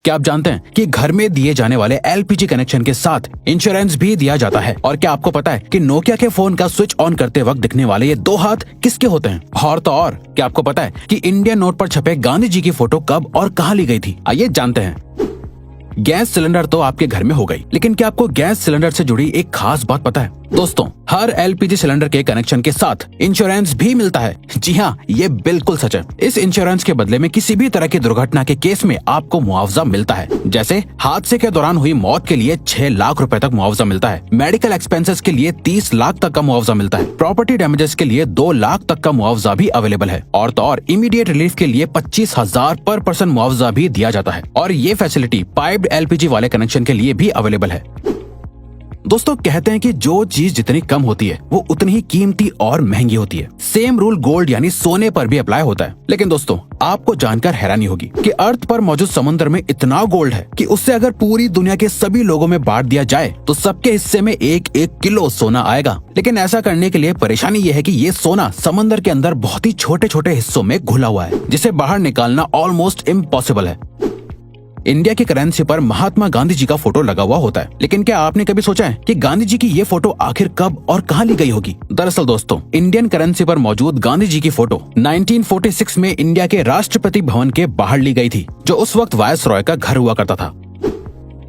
क्या आप जानते हैं कि घर में दिए जाने वाले एलपीजी कनेक्शन के साथ इंश्योरेंस भी दिया जाता है? और क्या आपको पता है कि नोकिया के फोन का स्विच ऑन करते वक्त दिखने वाले ये 2 हाथ किसके होते हैं? और तो और क्या आपको पता है कि इंडियन नोट पर छपे गांधी जी की फोटो कब और कहां ली गई थी? आइए जानते हैं। गैस सिलेंडर तो आपके घर में हो गई, लेकिन क्या आपको गैस सिलेंडर से जुड़ी एक खास बात पता है? दोस्तों, हर एलपीजी सिलेंडर के कनेक्शन के साथ इंश्योरेंस भी मिलता है। जी हाँ, ये बिल्कुल सच है। इस इंश्योरेंस के बदले में किसी भी तरह की दुर्घटना के केस में आपको मुआवजा मिलता है। जैसे हादसे के दौरान हुई मौत के लिए 6 लाख रुपए तक मुआवजा मिलता है। मेडिकल एक्सपेंसेस के लिए 30 लाख तक का मुआवजा मिलता है। प्रॉपर्टी डैमेजेस के लिए 2 लाख तक का मुआवजा भी अवेलेबल है। और तो और इमीडिएट रिलीफ के लिए 25,000 पर पर्सन मुआवजा भी दिया जाता है। और ये फैसिलिटी पाइप्ड एलपीजी वाले कनेक्शन के लिए भी अवेलेबल है। दोस्तों, कहते हैं कि जो चीज जितनी कम होती है वो उतनी ही कीमती और महंगी होती है। सेम रूल गोल्ड यानी सोने पर भी अप्लाई होता है। लेकिन दोस्तों, आपको जानकर हैरानी होगी कि अर्थ पर मौजूद समुद्र में इतना गोल्ड है कि उससे अगर पूरी दुनिया के सभी लोगों में बांट दिया जाए तो सबके हिस्से में 1-1 किलो सोना आएगा। लेकिन ऐसा करने के लिए परेशानी ये है कि ये सोना समंदर के अंदर बहुत ही छोटे छोटे हिस्सों में घुला हुआ है, जिसे बाहर निकालना ऑलमोस्ट इम्पॉसिबल है। इंडिया की करेंसी पर महात्मा गांधी जी का फोटो लगा हुआ होता है, लेकिन क्या आपने कभी सोचा है कि गांधी जी की ये फोटो आखिर कब और कहां ली गई होगी? दरअसल दोस्तों, इंडियन करेंसी पर मौजूद गांधी जी की फोटो 1946 में इंडिया के राष्ट्रपति भवन के बाहर ली गई थी, जो उस वक्त वायसरॉय का घर हुआ करता था।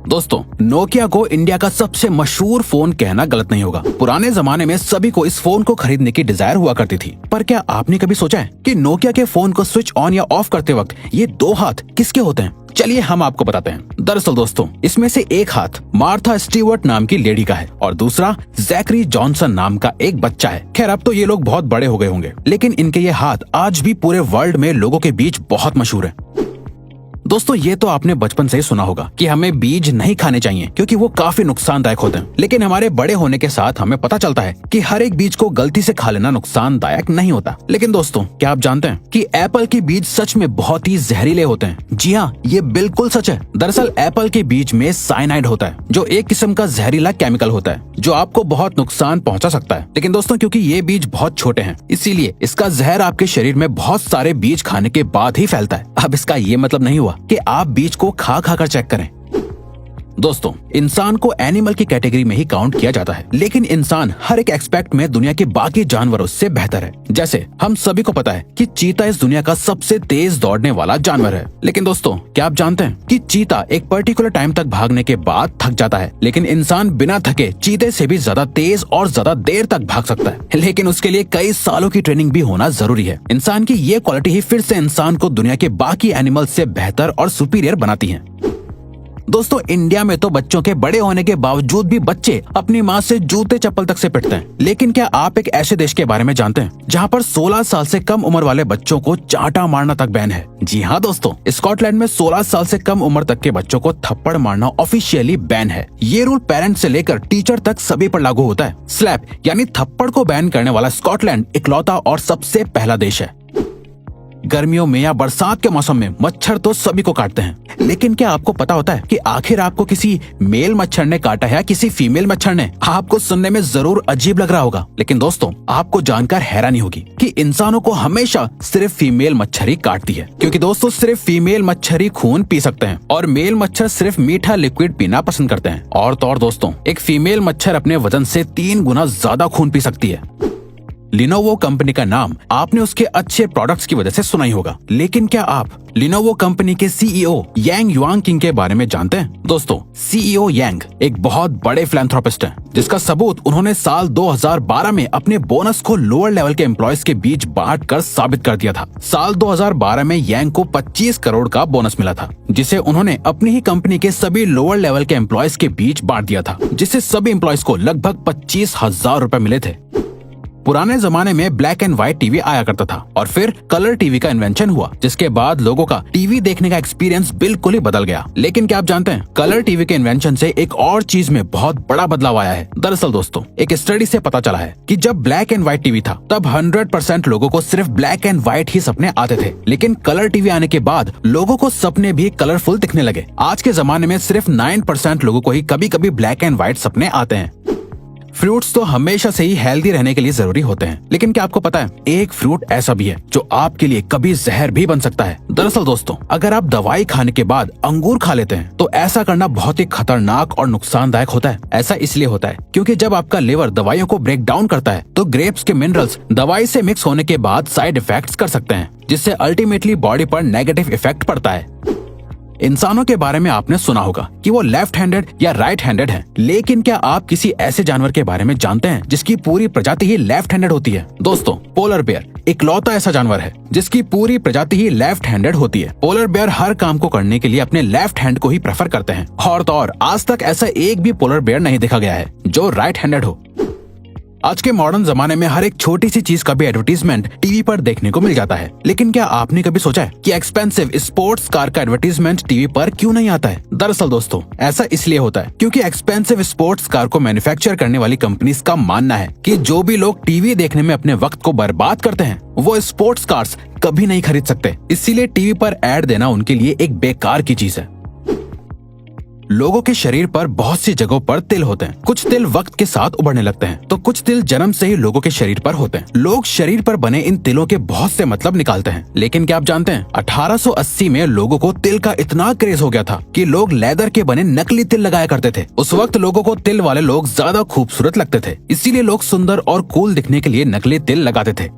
दोस्तों, नोकिया को इंडिया का सबसे मशहूर फोन कहना गलत नहीं होगा। पुराने जमाने में सभी को इस फोन को खरीदने की डिजायर हुआ करती थी। पर क्या आपने कभी सोचा है कि नोकिया के फोन को स्विच ऑन या ऑफ करते वक्त ये 2 हाथ किसके होते हैं? चलिए हम आपको बताते हैं। दरअसल दोस्तों, इसमें से एक हाथ मार्था स्टीवर्ट नाम की लेडी का है और दूसरा जैकरी जॉनसन नाम का एक बच्चा है। खैर, अब तो ये लोग बहुत बड़े हो गए होंगे, लेकिन इनके ये हाथ आज भी पूरे वर्ल्ड में लोगों के बीच बहुत मशहूर है। दोस्तों, ये तो आपने बचपन से ही सुना होगा कि हमें बीज नहीं खाने चाहिए क्योंकि वो काफी नुकसानदायक होते हैं। लेकिन हमारे बड़े होने के साथ हमें पता चलता है कि हर एक बीज को गलती से खा लेना नुकसानदायक नहीं होता। लेकिन दोस्तों, क्या आप जानते हैं कि एप्पल के बीज सच में बहुत ही जहरीले होते हैं? जी हाँ, ये बिल्कुल सच है। दरअसल एप्पल के बीज में साइनाइड होता है, जो एक किस्म का जहरीला केमिकल होता है जो आपको बहुत नुकसान पहुंचा सकता है। लेकिन दोस्तों, क्योंकि ये बीज बहुत छोटे हैं, इसीलिए इसका जहर आपके शरीर में बहुत सारे बीज खाने के बाद ही फैलता है। अब इसका ये मतलब नहीं हुआ कि आप बीज को खा कर चेक करें। दोस्तों, इंसान को एनिमल की कैटेगरी में ही काउंट किया जाता है, लेकिन इंसान हर एक एस्पेक्ट में दुनिया के बाकी जानवरों से बेहतर है। जैसे हम सभी को पता है कि चीता इस दुनिया का सबसे तेज दौड़ने वाला जानवर है। लेकिन दोस्तों, क्या आप जानते हैं कि चीता एक पर्टिकुलर टाइम तक भागने के बाद थक जाता है, लेकिन इंसान बिना थके चीते से भी ज्यादा तेज और ज्यादा देर तक भाग सकता है। लेकिन उसके लिए कई सालों की ट्रेनिंग भी होना जरूरी है। इंसान की ये क्वालिटी ही फिर से इंसान को दुनिया के बाकी एनिमल से बेहतर और सुपीरियर बनाती है। दोस्तों, इंडिया में तो बच्चों के बड़े होने के बावजूद भी बच्चे अपनी माँ से जूते चप्पल तक से पिटते हैं। लेकिन क्या आप एक ऐसे देश के बारे में जानते हैं जहाँ पर 16 साल से कम उम्र वाले बच्चों को चांटा मारना तक बैन है? जी हाँ दोस्तों, स्कॉटलैंड में 16 साल से कम उम्र तक के बच्चों को थप्पड़ मारना ऑफिशियली बैन है। ये रूल पेरेंट्स से लेकर टीचर तक सभी पर लागू होता है। स्लैप यानी थप्पड़ को बैन करने वाला स्कॉटलैंड इकलौता और सबसे पहला देश है। गर्मियों में या बरसात के मौसम में मच्छर तो सभी को काटते हैं, लेकिन क्या आपको पता होता है कि आखिर आपको किसी मेल मच्छर ने काटा है या किसी फीमेल मच्छर ने? आपको सुनने में जरूर अजीब लग रहा होगा, लेकिन दोस्तों, आपको जानकर हैरानी होगी कि इंसानों को हमेशा सिर्फ फीमेल मच्छर ही काटती है। क्योंकि दोस्तों, सिर्फ फीमेल मच्छर ही खून पी सकते हैं और मेल मच्छर सिर्फ मीठा लिक्विड पीना पसंद करते हैं। और तो और दोस्तों, एक फीमेल मच्छर अपने वजन से 3 गुना ज्यादा खून पी सकती है। लिनोवो कंपनी का नाम आपने उसके अच्छे प्रोडक्ट्स की वजह से सुना ही होगा, लेकिन क्या आप लिनोवो कंपनी के सीईओ यांग युआंगकिंग के बारे में जानते हैं? दोस्तों, सीईओ यांग एक बहुत बड़े फिलैंथ्रोपिस्ट हैं, जिसका सबूत उन्होंने साल 2012 में अपने बोनस को लोअर लेवल के एम्प्लॉयज के बीच बांट कर साबित कर दिया था। साल 2012 में यांग को 25 करोड़ का बोनस मिला था, जिसे उन्होंने अपनी ही कंपनी के सभी लोअर लेवल के एम्प्लॉयज के बीच बांट दिया था, जिससे सभी एम्प्लॉयज को लगभग 25,000 रुपए मिले थे। पुराने जमाने में ब्लैक एंड व्हाइट टीवी आया करता था और फिर कलर टीवी का इन्वेंशन हुआ, जिसके बाद लोगों का टीवी देखने का एक्सपीरियंस बिल्कुल ही बदल गया। लेकिन क्या आप जानते हैं, कलर टीवी के इन्वेंशन से एक और चीज में बहुत बड़ा बदलाव आया है। दरअसल दोस्तों, एक स्टडी से पता चला है कि जब ब्लैक एंड व्हाइट टीवी था तब 100% लोगों को सिर्फ ब्लैक एंड व्हाइट ही सपने आते थे, लेकिन कलर टीवी आने के बाद लोगों को सपने भी कलरफुल दिखने लगे। आज के जमाने में सिर्फ 9% लोगों को ही कभी कभी ब्लैक एंड व्हाइट सपने आते हैं। फ्रूट्स तो हमेशा से ही हेल्दी रहने के लिए जरूरी होते हैं, लेकिन क्या आपको पता है एक फ्रूट ऐसा भी है जो आपके लिए कभी जहर भी बन सकता है। दरअसल दोस्तों, अगर आप दवाई खाने के बाद अंगूर खा लेते हैं तो ऐसा करना बहुत ही खतरनाक और नुकसानदायक होता है। ऐसा इसलिए होता है क्योंकि जब आपका लिवर दवाइयों को ब्रेक डाउन करता है तो ग्रेप्स के मिनरल्स दवाई से मिक्स होने के बाद साइड इफेक्ट्स कर सकते हैं, जिससे अल्टीमेटली बॉडी पर नेगेटिव इफेक्ट पड़ता है। इंसानों के बारे में आपने सुना होगा कि वो लेफ्ट हैंडेड या राइट हैंडेड हैं, लेकिन क्या आप किसी ऐसे जानवर के बारे में जानते हैं जिसकी पूरी प्रजाति ही लेफ्ट हैंडेड होती है? दोस्तों, पोलर बेयर इकलौता ऐसा जानवर है जिसकी पूरी प्रजाति ही लेफ्ट हैंडेड होती है। पोलर बेयर हर काम को करने के लिए अपने लेफ्ट हैंड को ही प्रेफर करते हैं, और तो और आज तक ऐसा एक भी पोलर बेयर नहीं देखा गया है जो राइट हैंडेड हो। आज के मॉडर्न जमाने में हर एक छोटी सी चीज का भी एडवर्टीजमेंट टीवी पर देखने को मिल जाता है, लेकिन क्या आपने कभी सोचा है कि एक्सपेंसिव स्पोर्ट्स कार का एडवर्टीजमेंट टीवी पर क्यों नहीं आता है? दरअसल दोस्तों, ऐसा इसलिए होता है क्योंकि एक्सपेंसिव स्पोर्ट्स कार को मैन्युफैक्चर करने वाली कंपनीज का मानना है कि जो भी लोग टीवी देखने में अपने वक्त को बर्बाद करते हैं वो स्पोर्ट्स कार्स कभी नहीं खरीद सकते। इसीलिए टीवी पर एड देना उनके लिए एक बेकार की चीज है। लोगों के शरीर पर बहुत सी जगहों पर तिल होते हैं। कुछ तिल वक्त के साथ उभरने लगते हैं तो कुछ तिल जन्म से ही लोगों के शरीर पर होते हैं। लोग शरीर पर बने इन तिलों के बहुत से मतलब निकालते हैं, लेकिन क्या आप जानते हैं 1880 में लोगों को तिल का इतना क्रेज हो गया था कि लोग लेदर के बने नकली तिल लगाया करते थे। उस वक्त लोगों को तिल वाले लोग ज्यादा खूबसूरत लगते थे, इसीलिए लोग सुंदर और कूल दिखने के लिए नकली तिल लगाते थे।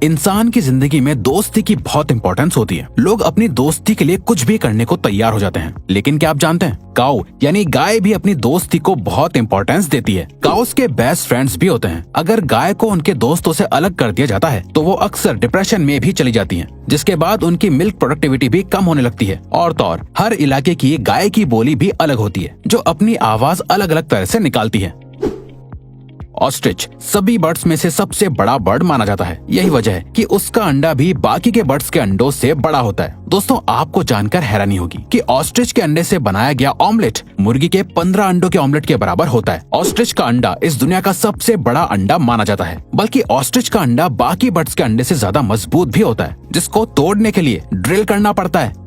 इंसान की जिंदगी में दोस्ती की बहुत इंपॉर्टेंस होती है। लोग अपनी दोस्ती के लिए कुछ भी करने को तैयार हो जाते हैं, लेकिन क्या आप जानते हैं काऊ यानी गाय भी अपनी दोस्ती को बहुत इंपॉर्टेंस देती है। काउस के बेस्ट फ्रेंड्स भी होते हैं। अगर गाय को उनके दोस्तों से अलग कर दिया जाता है तो वो अक्सर डिप्रेशन में भी चली जाती हैं, जिसके बाद उनकी मिल्क प्रोडक्टिविटी भी कम होने लगती है। और तो और हर इलाके की गाय की बोली भी अलग होती है जो अपनी आवाज अलग अलग तरह से निकालती है। ऑस्ट्रिच सभी बर्ड्स में से सबसे बड़ा बर्ड माना जाता है। यही वजह है कि उसका अंडा भी बाकी के बर्ड्स के अंडों से बड़ा होता है। दोस्तों, आपको जानकर हैरानी होगी कि ऑस्ट्रिच के अंडे से बनाया गया ऑमलेट मुर्गी के 15 अंडों के ऑमलेट के बराबर होता है। ऑस्ट्रिच का अंडा इस दुनिया का सबसे बड़ा अंडा माना जाता है, बल्कि ऑस्ट्रिच का अंडा बाकी बर्ड्स के अंडे से ज्यादा मजबूत भी होता है, जिसको तोड़ने के लिए ड्रिल करना पड़ता है।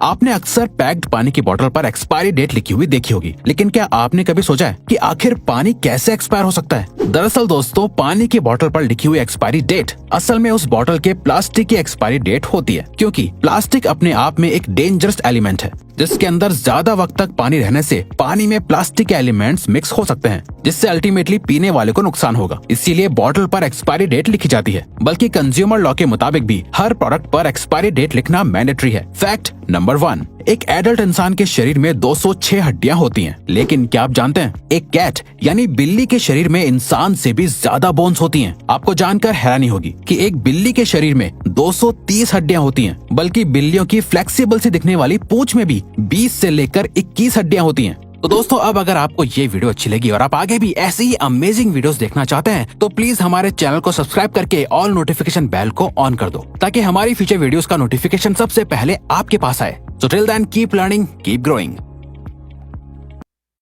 आपने अक्सर पैक्ड पानी की बोतल पर एक्सपायरी डेट लिखी हुई देखी होगी, लेकिन क्या आपने कभी सोचा है कि आखिर पानी कैसे एक्सपायर हो सकता है? दरअसल दोस्तों, पानी की बोतल पर लिखी हुई एक्सपायरी डेट असल में उस बोतल के प्लास्टिक की एक्सपायरी डेट होती है, क्योंकि प्लास्टिक अपने आप में एक डेंजरस एलिमेंट है जिसके अंदर ज्यादा वक्त तक पानी रहने से पानी में प्लास्टिक के एलिमेंट्स मिक्स हो सकते हैं, जिससे अल्टीमेटली पीने वाले को नुकसान होगा। इसीलिए बोतल पर एक्सपायरी डेट लिखी जाती है, बल्कि कंज्यूमर लॉ के मुताबिक भी हर प्रोडक्ट पर एक्सपायरी डेट लिखना मैंडेटरी है। फैक्ट नंबर 1, एक एडल्ट इंसान के शरीर में 206 हड्डियां होती हैं, लेकिन क्या आप जानते हैं एक कैट यानी बिल्ली के शरीर में इंसान से भी ज्यादा बोन्स होती हैं। आपको जानकर हैरानी होगी कि एक बिल्ली के शरीर में 230 हड्डियां होती हैं, बल्कि बिल्लियों की फ्लेक्सिबल सी दिखने वाली पूंछ में भी 20 से लेकर 21 हड्डियां होती हैं। तो दोस्तों, अब अगर आपको ये वीडियो अच्छी लगी और आप आगे भी ऐसी ही अमेजिंग वीडियोस देखना चाहते हैं तो प्लीज हमारे चैनल को सब्सक्राइब करके ऑल नोटिफिकेशन बेल को ऑन कर दो, ताकि हमारी फ्यूचर वीडियोस का नोटिफिकेशन सबसे पहले आपके पास आए। So till then, keep learning, keep growing.